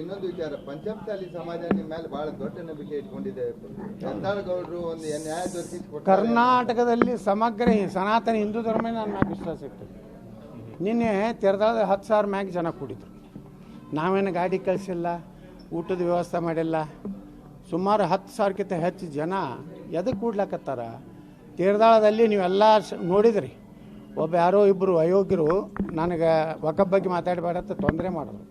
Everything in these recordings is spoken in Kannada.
ಇನ್ನೊಂದು ವಿಚಾರ, ಪಂಚಮಸಾಲಿ ಸಮಾಜ ನಿಮ್ಮ ಮೇಲೆ ಬಹಳ ದೊಡ್ಡ ನಂಬಿಕೆ ಇಟ್ಕೊಂಡಿದೆ. ಗೌಡರು ಒಂದು ನ್ಯಾಯ ದೊರಕಿಸಿ ಕರ್ನಾಟಕದಲ್ಲಿ ಸಮಗ್ರ ಸನಾತನ ಹಿಂದೂ ಧರ್ಮ ನನ್ನ ಮ್ಯಾಗ ವಿಶ್ವಾಸ ಇರ್ತದೆ. ನಿನ್ನೆ ತೆರೆದಾದ 10,000 ಮ್ಯಾಗ ಜನ ಕೂಡಿದ್ರು. ನಾವೇನು ಗಾಡಿ ಕಳಿಸಿಲ್ಲ, ಊಟದ ವ್ಯವಸ್ಥೆ ಮಾಡಿಲ್ಲ. ಸುಮಾರು 10,000ಕ್ಕಿಂತ ಹೆಚ್ಚು ಜನ ಎದಕ್ಕೆ ಕೂಡ್ಲಕತ್ತಾರ? ತೀರ್ದಾಳದಲ್ಲಿ ನೀವೆಲ್ಲ ನೋಡಿದ್ರಿ. ಒಬ್ಬ ಯಾರೋ ಇಬ್ಬರು ಅಯೋಗ್ಯರು ನನಗೆ ವಕಫ್ ಬಗ್ಗೆ ಮಾತಾಡಬೇಡ ಅಂತ ತೊಂದರೆ ಮಾಡಿದ್ರು.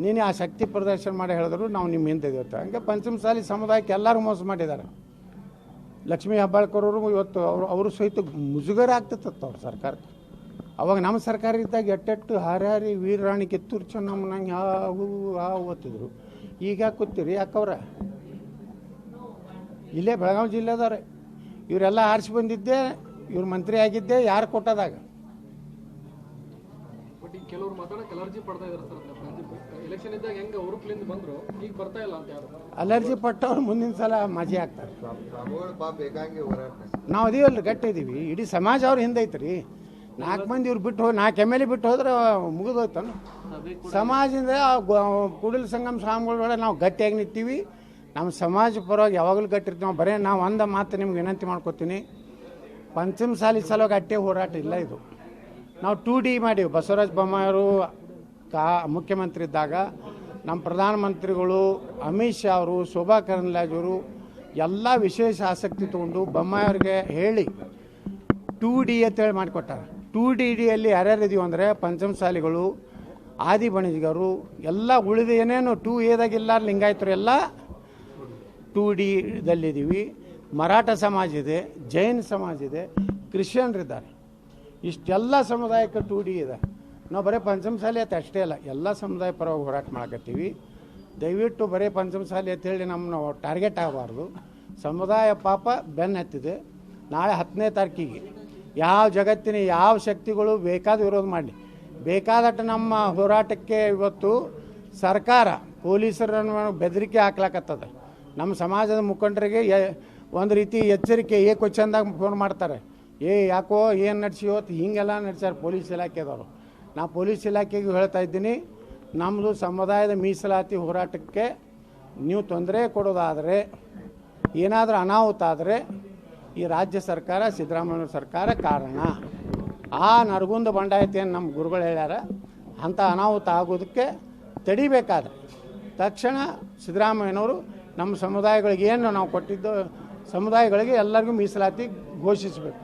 ನೀನು ಆ ಶಕ್ತಿ ಪ್ರದರ್ಶನ ಮಾಡಿ ಹೇಳಿದ್ರು ನಾವು ನಿಮ್ಮ ಹಿಂದೆ ಇದ್ದೀವಿ. ಹಂಗೆ ಪಂಚಮಸಾಲಿ ಸಮುದಾಯಕ್ಕೆ ಎಲ್ಲರೂ ಮೋಸ ಮಾಡಿದ್ದಾರೆ. ಲಕ್ಷ್ಮೀ ಹೆಬ್ಬಾಳ್ಕರ್ ಇವತ್ತು ಅವರು ಸಹಿತ ಮುಜುಗರ ಆಗ್ತಿತ್ತು ಅವ್ರ ಸರ್ಕಾರಕ್ಕೆ. ಅವಾಗ ನಮ್ಮ ಸರ್ಕಾರ ಇದ್ದಾಗ ಎಟ್ಟೆಟ್ಟು ಹಾರಿ ವೀರರಾಣಿ ಕಿತ್ತೂರು ಚೆನ್ನಮ್ಮನಂಗೆ ಹಾವು ಓದ್ತಿದ್ರು. ಈಗ ಕೂತೀರಿ ಯಾಕವ್ರ? ಇಲ್ಲೇ ಬೆಳಗಾವಿ ಜಿಲ್ಲೆದವ್ರೆ. ಇವರೆಲ್ಲ ಆರಿಸಿ ಬಂದಿದ್ದೆ, ಇವ್ರು ಮಂತ್ರಿ ಆಗಿದ್ದೆ ಯಾರು ಕೊಟ್ಟದಾಗ. ಕೆಲವರು ಮಾತಾಡಕ್ಕೆ ಅಲರ್ಜಿ ಪಡ್ತಾ ಇದ್ದಾರೆ. ಎಲೆಕ್ಷನ್ ಇದ್ದಾಗ ಹೆಂಗೆ ಹುರುಪ್ಲಿಂದ ಬಂದ್ರು, ಈಗ ಬರ್ತಾ ಇಲ್ಲ ಅಂತ ಯಾರು ಅಲರ್ಜಿ ಪಟ್ಟವ್ರು ಮುಂದಿನ ಸಲ ಮಾಜಿ ಆಗ್ತಾರೆ. ನಾವು ಅದೀವಲ್ರಿ, ಗಟ್ಟಿ ಇದೀವಿ. ಇಡೀ ಸಮಾಜ ಅವ್ರ ಹಿಂದೆ ಐತ್ರಿ. 4 ಮಂದಿ ಇವ್ರು ಬಿಟ್ಟು 4 MLA ಬಿಟ್ಟು ಹೋದ್ರೆ ಮುಗಿದೋಯ್ತಾನ ಸಮಾಜದಿಂದ. ಕೂಡಲ ಸಂಗಮ ಸ್ವಾಮಿಗಳ ನಾವು ಗಟ್ಟಿಯಾಗಿ ನಿಂತೀವಿ. ನಮ್ಮ ಸಮಾಜ ಪರವಾಗಿ ಯಾವಾಗಲೂ ಗಟ್ಟಿರ್ತೀವಿ. ಬರೀ ನಾವು ಒಂದ ಮಾತು ನಿಮ್ಗೆ ವಿನಂತಿ ಮಾಡ್ಕೊತೀನಿ, ಪಂಚಮಸಾಲಿ ಸಲುವಾಗಿ ಅಟ್ಟೆ ಹೋರಾಟ ಇಲ್ಲ ಇದು. ನಾವು 2D ಮಾಡೀವಿ. ಬಸವರಾಜ ಬೊಮ್ಮಾಯಿಯವರು ಮುಖ್ಯಮಂತ್ರಿ ಇದ್ದಾಗ ನಮ್ಮ ಪ್ರಧಾನಮಂತ್ರಿಗಳು ಅಮಿತ್ ಶಾ ಅವರು, ಶೋಭಾ ಕರಂದ್ಲಾಜೆಯವರು ಎಲ್ಲ ವಿಶೇಷ ಆಸಕ್ತಿ ತೊಗೊಂಡು ಬೊಮ್ಮಾಯಿಯವ್ರಿಗೆ ಹೇಳಿ 2D ಅಂತೇಳಿ ಮಾಡಿಕೊಟ್ಟಾರೆ. 2Dಯಲ್ಲಿ ಯಾರ್ಯಾರು ಇದೀವಿ ಅಂದರೆ ಪಂಚಮಸಾಲಿಗಳು, ಆದಿ ಬಣಿಜ್ಗರು ಎಲ್ಲ ಉಳಿದ ಏನೇನು 2Aದಾಗಿಲ್ಲ ಲಿಂಗಾಯತರು ಎಲ್ಲ 2Dದಲ್ಲಿದ್ದೀವಿ. ಮರಾಠ ಸಮಾಜ ಇದೆ, ಜೈನ್ ಸಮಾಜ ಇದೆ, ಕ್ರಿಶ್ಚಿಯನ್ರಿದ್ದಾರೆ. ಇಷ್ಟೆಲ್ಲ ಸಮುದಾಯಕ್ಕೆ 2D ಇದೆ. ನಾವು ಬರೀ ಪಂಚಮಸಾಲಿ ಅಂತ ಅಷ್ಟೇ ಅಲ್ಲ, ಎಲ್ಲ ಸಮುದಾಯ ಪರವಾಗಿ ಹೋರಾಟ ಮಾಡಕತ್ತೀವಿ. ದಯವಿಟ್ಟು ಬರೀ ಪಂಚಮಸಾಲಿ ಅಂತೇಳಿ ನಮ್ಮನ್ನು ಟಾರ್ಗೆಟ್ ಆಗಬಾರ್ದು. ಸಮುದಾಯ ಪಾಪ ಬೆನ್ನು ಹತ್ತಿದೆ. ನಾಳೆ 10ನೇ ತಾರೀಕಿಗೆ ಯಾವ ಜಗತ್ತಿನ ಯಾವ ಶಕ್ತಿಗಳು ಬೇಕಾದ ವಿರೋಧ ಮಾಡಲಿ, ಬೇಕಾದಟ್ಟು ನಮ್ಮ ಹೋರಾಟಕ್ಕೆ ಇವತ್ತು ಸರ್ಕಾರ ಪೊಲೀಸರನ್ನು ಬೆದರಿಕೆ ಹಾಕ್ಲಾಕತ್ತದ. ನಮ್ಮ ಸಮಾಜದ ಮುಖಂಡರಿಗೆ ಒಂದು ರೀತಿ ಎಚ್ಚರಿಕೆ ಏಕವಚನದಾಗ ಫೋನ್ ಮಾಡ್ತಾರೆ. ಯಾಕೋ ಏನು ನಡೆಸಿವತ್ತು ಹೀಗೆಲ್ಲ ನಡೆಸ್ಯಾರ ಪೊಲೀಸ್ ಇಲಾಖೆದವರು. ನಾ ಪೊಲೀಸ್ ಇಲಾಖೆಗೂ ಹೇಳ್ತಾ ಇದ್ದೀನಿ, ನಮ್ಮದು ಸಮುದಾಯದ ಮೀಸಲಾತಿ ಹೋರಾಟಕ್ಕೆ ನೀವು ತೊಂದರೆ ಕೊಡೋದಾದರೆ, ಏನಾದರೂ ಅನಾಹುತ ಆದರೆ ಈ ರಾಜ್ಯ ಸರ್ಕಾರ, ಸಿದ್ದರಾಮಯ್ಯ ಸರ್ಕಾರ ಕಾರಣ. ಆ ನರಗುಂದ ಬಂಡಾಯತಿಯನ್ನು ನಮ್ಮ ಗುರುಗಳು ಹೇಳ್ಯಾರ. ಅಂಥ ಅನಾಹುತ ಆಗೋದಕ್ಕೆ ತಡಿಬೇಕಾದ್ರೆ ತಕ್ಷಣ ಸಿದ್ದರಾಮಯ್ಯನವರು ನಮ್ಮ ಸಮುದಾಯಗಳಿಗೆ ಏನು ನಾವು ಕೊಟ್ಟಿದ್ದು ಸಮುದಾಯಗಳಿಗೆ ಎಲ್ಲರಿಗೂ ಮೀಸಲಾತಿ ಘೋಷಿಸಬೇಕು.